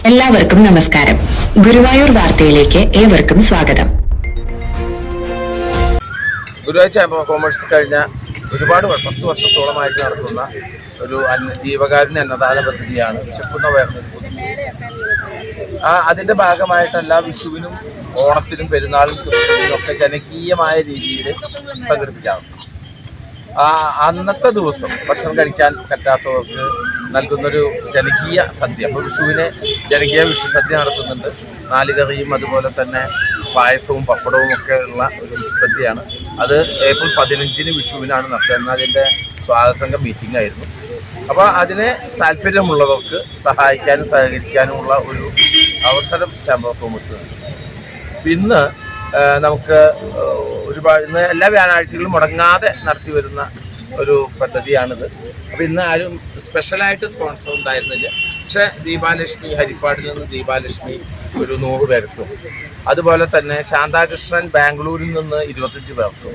എല്ലാവർക്കും നമസ്കാരം. ഗുരുവായൂർ വാർത്തയിലേക്ക് ഏവർക്കും സ്വാഗതം. ഗുരുവായൂർ ചേംബർ ഓഫ് കൊമേഴ്സ് കഴിഞ്ഞ ഒരുപാട് 10 വർഷത്തോളമായിട്ട് നടത്തുന്ന ഒരു ജീവകാരുണ്യ അന്നദാന പദ്ധതിയാണ് വിശക്കുന്ന വയറിന് അതിൻ്റെ ഭാഗമായിട്ടല്ല വിഷുവിനും ഓണത്തിനും പെരുന്നാളിനും ക്രിസ്മസിനും ഒക്കെ ജനകീയമായ രീതിയിൽ സംഘടിപ്പിക്കാറുണ്ട്. അന്നത്തെ ദിവസം ഭക്ഷണം കഴിക്കാൻ പറ്റാത്തവർക്ക് നൽകുന്നൊരു ജനകീയ സദ്യ. അപ്പോൾ വിഷുവിനെ ജനകീയ വിഷു സദ്യ നടത്തുന്നുണ്ട്. നാലുകറിയും അതുപോലെ തന്നെ പായസവും പപ്പടവും ഒക്കെ ഉള്ള ഒരു സദ്യയാണ്. അത് ഏപ്രിൽ 15 വിഷുവിനാണ് നടത്തുക. എന്നാൽ അതിൻ്റെ സ്വാഗത സംഘം മീറ്റിംഗ് ആയിരുന്നു. അപ്പോൾ അതിന് താല്പര്യമുള്ളവർക്ക് സഹായിക്കാനും സഹകരിക്കാനുമുള്ള ഒരു അവസരം ചേംബർ ഓഫ് കൊമേഴ്സ് ഉണ്ട്. ഇന്ന് നമുക്ക് ഇന്ന് എല്ലാ വ്യാഴാഴ്ചകളും മുടങ്ങാതെ നടത്തി വരുന്ന ഒരു പദ്ധതിയാണിത്. അപ്പോൾ ഇന്ന് ആരും സ്പെഷ്യലായിട്ട് സ്പോൺസർ ഉണ്ടായിരുന്നില്ല. പക്ഷേ ദീപാലക്ഷ്മി, ഹരിപ്പാടിൽ നിന്ന് ദീപാലക്ഷ്മി ഒരു 100 പേർക്കും, അതുപോലെ തന്നെ ശാന്താകൃഷ്ണൻ ബാംഗ്ലൂരിൽ നിന്ന് 25 പേർക്കും,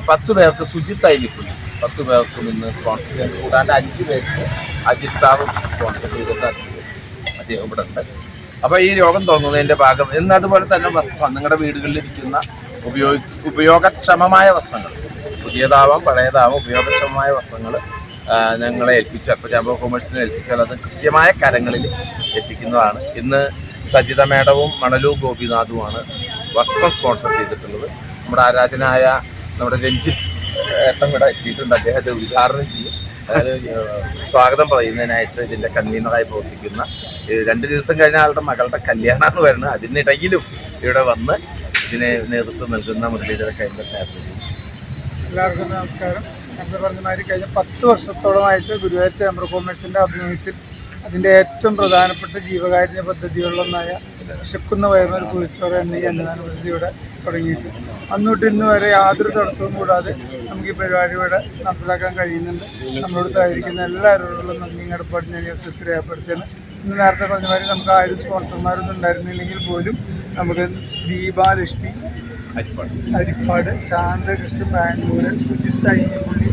10 പേർക്ക് സുജിത്ത് ഐലിപ്പുള്ളി 10 പേർക്കും ഇന്ന് സ്പോൺസർ ചെയ്ത്, കൂടാണ്ട് 5 പേർക്ക് അജിത് സാറും സ്പോൺസർ ചെയ്തിട്ട് അദ്ദേഹം ഇവിടെ ഉണ്ട്. അപ്പോൾ ഈ രോഗം തുടങ്ങുന്നതിൻ്റെ ഭാഗം അതുപോലെ തന്നെ വസ്ത്രം, നിങ്ങളുടെ വീടുകളിലിരിക്കുന്ന ഉപയോഗക്ഷമമായ വസ്ത്രങ്ങൾ, പുതിയതാവാം പഴയതാവാം, ഉപയോഗക്ഷമമായ വസ്ത്രങ്ങൾ ഞങ്ങളെ ഏൽപ്പിച്ചാൽ, ഇപ്പോൾ ചേംബർ ഓഫ് കൊമേഴ്സിനെ ഏൽപ്പിച്ചാൽ അത് കൃത്യമായ കരങ്ങളിൽ എത്തിക്കുന്നതാണ്. ഇന്ന് സജിത മേഡവും മണലു ഗോപിനാഥുമാണ് വസ്ത്രം സ്പോൺസർ ചെയ്തിട്ടുള്ളത്. നമ്മുടെ ആരാധനായ നമ്മുടെ രഞ്ജിത്ത് ഏട്ടൻ ഇവിടെ എത്തിയിട്ടുണ്ട്. അദ്ദേഹത്തെ ഉദ്ഘാടനം ചെയ്യും. അതായത് സ്വാഗതം പറയുന്നതിനായിട്ട് ഇതിൻ്റെ കൺവീനറായി പ്രവർത്തിക്കുന്ന 2 ദിവസം കഴിഞ്ഞ ആളുടെ മകളുടെ കല്യാണമാണ് വരുന്നത്. അതിനിടയിലും ഇവിടെ വന്ന് ഇതിന് നേതൃത്വം നൽകുന്ന മുരളീധര കൈമ സാറിനെ എല്ലാവർക്കും നമസ്കാരം. നമ്മൾ പറഞ്ഞ മാതിരി കഴിഞ്ഞ 10 വർഷത്തോളമായിട്ട് ഗുരുവായൂർ ചേംബർ ഓഫ് കൊമേഴ്സിൻ്റെ ആഭിമുഖ്യത്തിൽ അതിൻ്റെ ഏറ്റവും പ്രധാനപ്പെട്ട ജീവകാരുണ്യ പദ്ധതികളിലൊന്നായ വിശക്കുന്ന വയറിനൊരു കുഴിച്ചോറ് എന്ന ഈ അന്നദാന പദ്ധതിയുടെ തുടങ്ങിയിട്ട് അന്നോട്ട് ഇന്ന് വരെ യാതൊരു തടസ്സവും കൂടാതെ നമുക്ക് ഈ പരിപാടി ഇവിടെ നടപ്പിലാക്കാൻ കഴിയുന്നുണ്ട്. നമ്മളോട് സഹകരിക്കുന്ന എല്ലാവരോടുള്ള നന്ദി കടപ്പാട് ഞാൻ അവസരത്തിൽ രേഖപ്പെടുത്തുകയാണ്. ഇന്ന് നേരത്തെ പറഞ്ഞ മാതിരി നമുക്ക് ആരും സ്പോൺസർമാരൊന്നും ഉണ്ടായിരുന്നില്ലെങ്കിൽ പോലും നമുക്ക് ദീപാലക്ഷ്മി ഹരിപ്പാട്, ശാന്തകൃഷ്ണൻ ബാംഗ്ലൂർ, സുജിത്ത് ഐലിപ്പുള്ളി,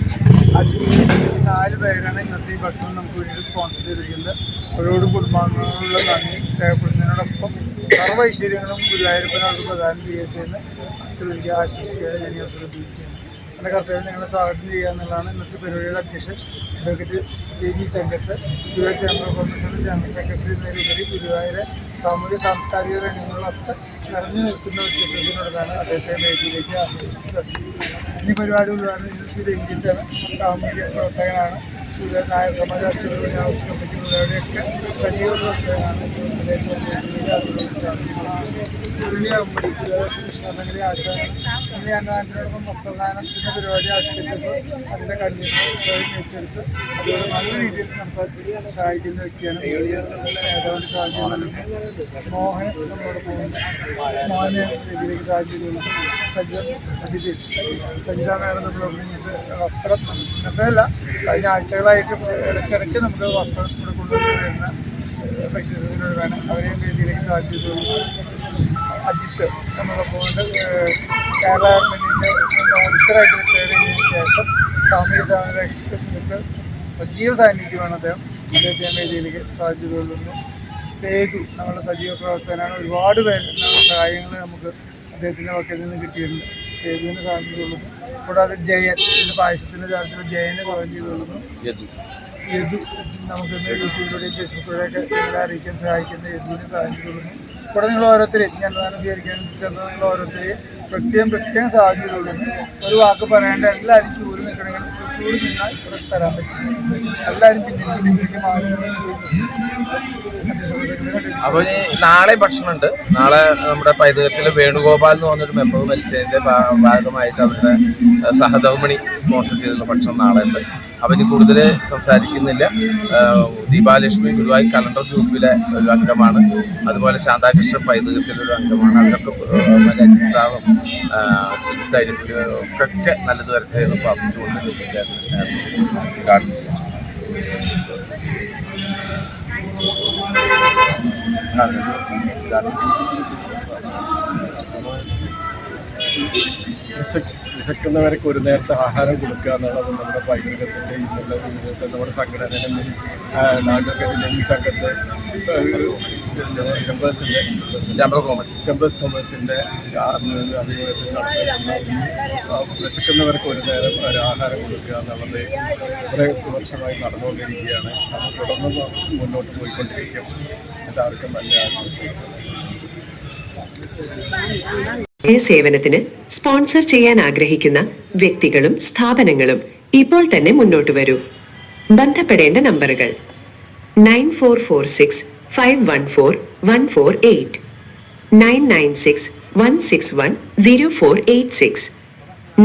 അജിത് 4 പേരാണ് ഇന്നത്തെ ഈ ഭക്ഷണം നമുക്ക് വേണ്ടി സ്പോൺസർ ചെയ്തിരിക്കുന്നത്. അവരോട് കുടുംബാംഗങ്ങളുള്ള നന്ദി രേഖപ്പെടുത്തുന്നതിനോടൊപ്പം സർവ്വ ഐശ്വര്യങ്ങളും ഗുരുവായൂരപ്പനവർക്ക് പ്രദാനം ചെയ്യട്ടെന്ന് ആശംസിക്കുക ഞാൻ ശ്രദ്ധിക്കുകയാണ്. എൻ്റെ കർത്തവ്യം ഞങ്ങളെ സ്വാഗതം ചെയ്യുക എന്നുള്ളതാണ് ഇന്നത്തെ പരിപാടിയുടെ അധ്യക്ഷൻ advocate JB Sankath, Guruvayur chamber of കൊമേഴ്സിൻ്റെ ജനറൽ സെക്രട്ടറി എന്നതിലുപരി ഗുരുവായൂരെ സാമൂഹ്യ സാംസ്കാരിക രംഗങ്ങളിലൊക്കെ നിറഞ്ഞു നിൽക്കുന്ന ഒരു ചിത്രത്തിനോടാണ് അദ്ദേഹത്തെ വേദിയിലേക്ക് ആശ്രയിക്കുന്നത്. ഈ പരിപാടി ഉദ്ഘാടനം ശ്രീ രഞ്ജിത്താണ്. സാമൂഹിക പ്രവർത്തകനാണ്. നായർ സമാജ അച്ചുകളുടെ ആവശ്യപ്പെട്ടിട്ടുള്ളവരെയൊക്കെ സജീവ പ്രവർത്തകനാണ്. കൃഷ്ണതങ്ങളെ ആശാനം എന്നീ അന്നദാനത്തിനോടൊപ്പം വസ്ത്രദാനത്തിൻ്റെ പരിപാടി ആവിഷ്കരിച്ചപ്പോൾ അതിൻ്റെ കണ്ണീർ സ്വയം ഏറ്റെടുത്ത് അതുകൊണ്ട് നല്ല രീതിയിൽ നടത്താൻ സഹായിക്കുന്ന വ്യക്തിയാണ് നേതാവിന് സാഹചര്യം നൽകുന്നത്. മോഹൻ നമ്മളോട് പോകുന്നു. മോഹന് രീതിയിലേക്ക് സാഹചര്യം സജിത മേഡം നമ്മളോട് വസ്ത്രം അതല്ല കഴിഞ്ഞ ആഴ്ചകളായിട്ട് ഇടയ്ക്കിടയ്ക്ക് നമുക്ക് വസ്ത്രം ഇവിടെ കൊണ്ടുവരുന്ന വ്യക്തികളാണ്. അവരെയും രീതിയിലേക്ക് സാഹചര്യം അജിത്ത് നമ്മളൊപ്പം കൊണ്ട് കേരള ഗവൺമെൻറ്റിൻ്റെ ഓഫീസറായിട്ട് റിട്ടയർ ചെയ്തതിന് ശേഷം സാമൂഹിക രംഗത്ത് സജീവ സാന്നിധ്യമാണ് അദ്ദേഹം. അദ്ദേഹത്തെ വേദിയിലേക്ക് സാഹചര്യം കൊള്ളുന്നു. സേതു നമ്മളുടെ സജീവ പ്രവർത്തകനാണ്. ഒരുപാട് സഹായങ്ങൾ നമുക്ക് അദ്ദേഹത്തിൻ്റെ വക്കയിൽ നിന്ന് കിട്ടിയിട്ടുണ്ട്. സേതുവിന് സാഹചര്യം കൊള്ളുന്നു. കൂടാതെ ജയൻ, ഇതിൻ്റെ പായസത്തിൻ്റെ കാര്യത്തിൽ ജയന് സാഹചര്യം ചെയ്തുകൊള്ളുന്നു. യദു നമുക്ക് യൂട്യൂബിലൂടെയും ഫേസ്ബുക്കിലൂടെയൊക്കെ നിങ്ങളെ അറിയിക്കാൻ സഹായിക്കുന്ന യദുവിന് സാഹചര്യം കൊള്ളുന്നു. ഇവിടെ നിങ്ങൾ ഓരോരുത്തരെയും അന്നദാനം സ്വീകരിക്കാനും ചേർന്ന് നിങ്ങൾ ഓരോരുത്തരെയും പ്രത്യേകം സാഹചര്യം കൊള്ളുന്നു. ഒരു വാക്ക് പറയാണ്ട് എല്ലാവരും ചൂട് നിൽക്കണമെങ്കിൽ ചൂട് നിന്നാൽ ഇവിടെ തരാൻ പറ്റും. എല്ലാവരും പിന്നിലേക്ക് അപ്പോൾ നാളെ ഭക്ഷണമുണ്ട്. നാളെ നമ്മുടെ പൈതൃകത്തിൽ വേണുഗോപാൽ എന്ന് പറഞ്ഞൊരു മെമ്പർ മരിച്ചതിൻ്റെ ഭാഗമായിട്ട് അവരുടെ സഹധർമ്മിണി സ്പോൺസർ ചെയ്തിട്ടുള്ള ഭക്ഷണം നാളെ ഉണ്ട്. അപ്പം ഇനി കൂടുതൽ സംസാരിക്കുന്നില്ല. ദീപാലക്ഷ്മി ഗുരുവായൂർ കലണ്ടർ ഗ്രൂപ്പിലെ ഒരു അംഗമാണ്. അതുപോലെ ശാന്താകൃഷ്ണൻ പൈതൃകത്തിലൊരു അംഗമാണ്. അവരൊക്കെ അജിത്സാവും സുജിത്ത് ഐലിപ്പുള്ളിയും ഒക്കെ നല്ലത് വരട്ടെ എന്ന് പ്രാർത്ഥിച്ചുകൊണ്ട് ഉദ്ഘാടനം ചെയ്തു. വിശക്കുന്നവർക്ക് ഒരു നേരത്തെ ആഹാരം കൊടുക്കുക എന്നുള്ളത് നമ്മുടെ പൈതൃകത്തിൻ്റെ ഇന്നത്തെ നമ്മുടെ സംഘടനയിലും നാട്ടുകാരുടെ ഈ സംഘത്തെ ചേംബർ ഓഫ് കോമേഴ്സ് ചേംബേഴ്സ് കൊമേഴ്സിൻ്റെ അഭിമുഖത്തിൽ നടത്തുന്ന വിശക്കുന്നവർക്ക് ഒരു നേരം ഒരു ആഹാരം കൊടുക്കുക എന്നുള്ളത് കുറേ വർഷമായി നടന്നുകൊണ്ടിരിക്കുകയാണ്. അത് തുടർന്ന് മുന്നോട്ട് പോയിക്കൊണ്ടിരിക്കും. എല്ലാവർക്കും നല്ല ആശംസകൾ. സേവനത്തിന് സ്പോൺസർ ചെയ്യാൻ ആഗ്രഹിക്കുന്ന വ്യക്തികളും സ്ഥാപനങ്ങളും ഇപ്പോൾ തന്നെ മുന്നോട്ട് വരൂ. ബന്ധപ്പെടേണ്ട നമ്പറുകൾ 9446514148, 9961610486,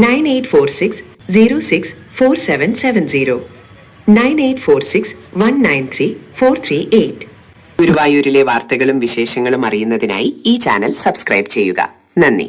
9846064770, 9846193438. ഗുരുവായൂരിലെ വാർത്തകളും വിശേഷങ്ങളും അറിയുന്നതിനായി ഈ ചാനൽ സബ്സ്ക്രൈബ് ചെയ്യുക. നന്ദി.